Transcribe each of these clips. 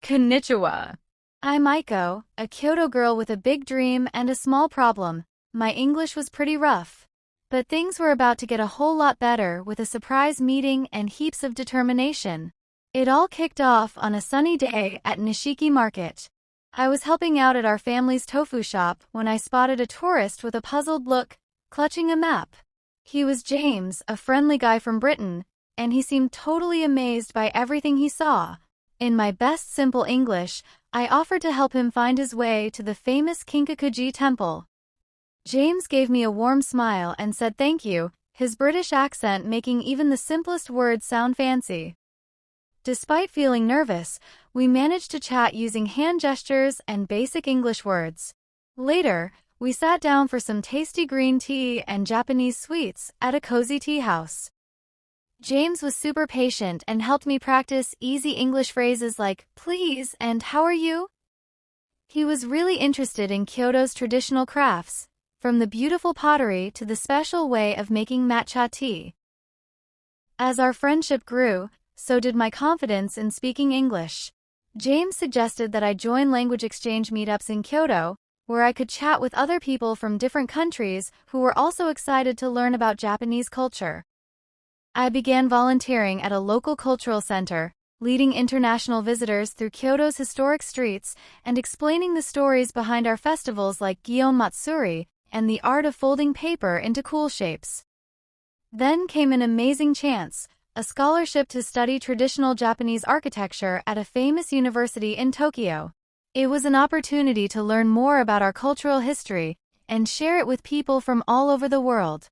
Konnichiwa. I'm Aiko, a Kyoto girl with a big dream and a small problem. My English was pretty rough. But things were about to get a whole lot better with a surprise meeting and heaps of determination. It all kicked off on a sunny day at Nishiki Market. I was helping out at our family's tofu shop when I spotted a tourist with a puzzled look, clutching a map. He was James, a friendly guy from Britain, and he seemed totally amazed by everything he saw. In my best simple English, I offered to help him find his way to the famous Kinkakuji temple. James gave me a warm smile and said thank you, his British accent making even the simplest words sound fancy. Despite feeling nervous, we managed to chat using hand gestures and basic English words. Later, we sat down for some tasty green tea and Japanese sweets at a cozy tea house. James was super patient and helped me practice easy English phrases like please and how are you? He was really interested in Kyoto's traditional crafts, from the beautiful pottery to the special way of making matcha tea. As our friendship grew, so did my confidence in speaking English. James suggested that I join language exchange meetups in Kyoto, where I could chat with other people from different countries who were also excited to learn about Japanese culture. I began volunteering at a local cultural center, leading international visitors through Kyoto's historic streets and explaining the stories behind our festivals like Gion Matsuri and the art of folding paper into cool shapes. Then came an amazing chance, a scholarship to study traditional Japanese architecture at a famous university in Tokyo. It was an opportunity to learn more about our cultural history and share it with people from all over the world.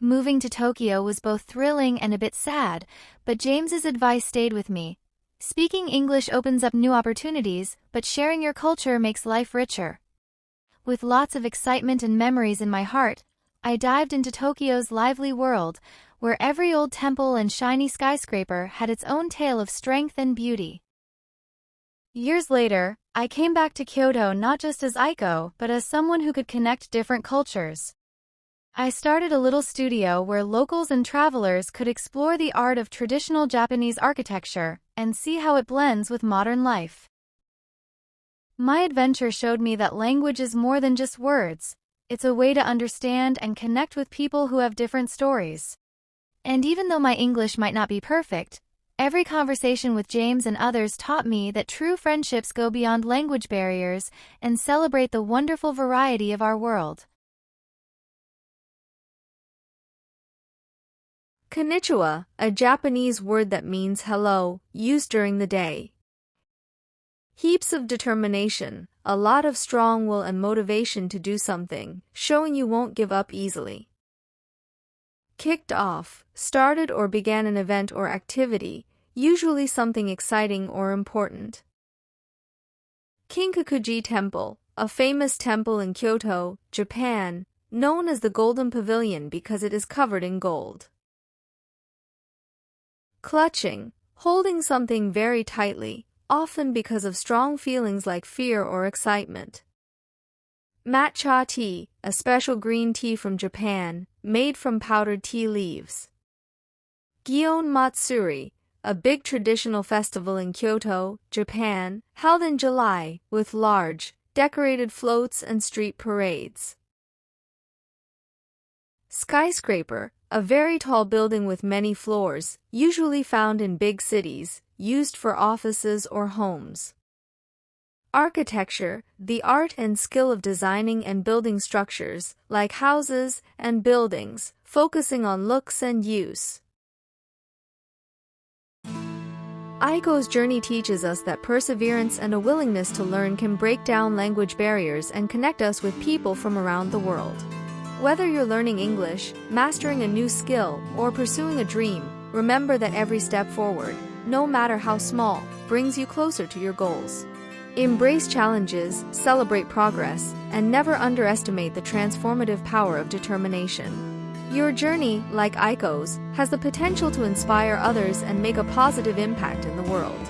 Moving to Tokyo was both thrilling and a bit sad, but James's advice stayed with me. Speaking English opens up new opportunities, but sharing your culture makes life richer. With lots of excitement and memories in my heart, I dived into Tokyo's lively world, where every old temple and shiny skyscraper had its own tale of strength and beauty. Years later, I came back to Kyoto not just as Aiko, but as someone who could connect different cultures. I started a little studio where locals and travelers could explore the art of traditional Japanese architecture and see how it blends with modern life. My adventure showed me that language is more than just words. It's a way to understand and connect with people who have different stories. And even though my English might not be perfect, every conversation with James and others taught me that true friendships go beyond language barriers and celebrate the wonderful variety of our world. Konnichiwa, a Japanese word that means hello, used during the day. Heaps of determination, a lot of strong will and motivation to do something, showing you won't give up easily. Kicked off, started or began an event or activity, usually something exciting or important. Kinkakuji Temple, a famous temple in Kyoto, Japan, known as the Golden Pavilion because it is covered in gold. Clutching, holding something very tightly, often because of strong feelings like fear or excitement. Matcha tea, a special green tea from Japan, made from powdered tea leaves. Gion Matsuri, a big traditional festival in Kyoto, Japan, held in July, with large, decorated floats and street parades. Skyscraper, a very tall building with many floors, usually found in big cities, used for offices or homes. Architecture, the art and skill of designing and building structures, like houses and buildings, focusing on looks and use. Aiko's journey teaches us that perseverance and a willingness to learn can break down language barriers and connect us with people from around the world. Whether you're learning English, mastering a new skill, or pursuing a dream, remember that every step forward, no matter how small, brings you closer to your goals. Embrace challenges, celebrate progress, and never underestimate the transformative power of determination. Your journey, like Aiko's, has the potential to inspire others and make a positive impact in the world.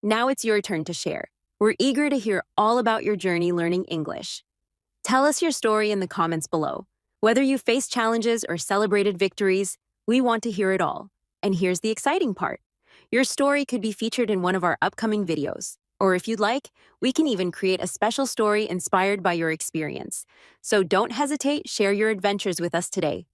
Now it's your turn to share. We're eager to hear all about your journey learning English. Tell us your story in the comments below. Whether you faced challenges or celebrated victories, We want to hear it all. And here's the exciting part. Your story could be featured in one of our upcoming videos. Or if you'd like, we can even create a special story inspired by your experience. So don't hesitate, share your adventures with us today.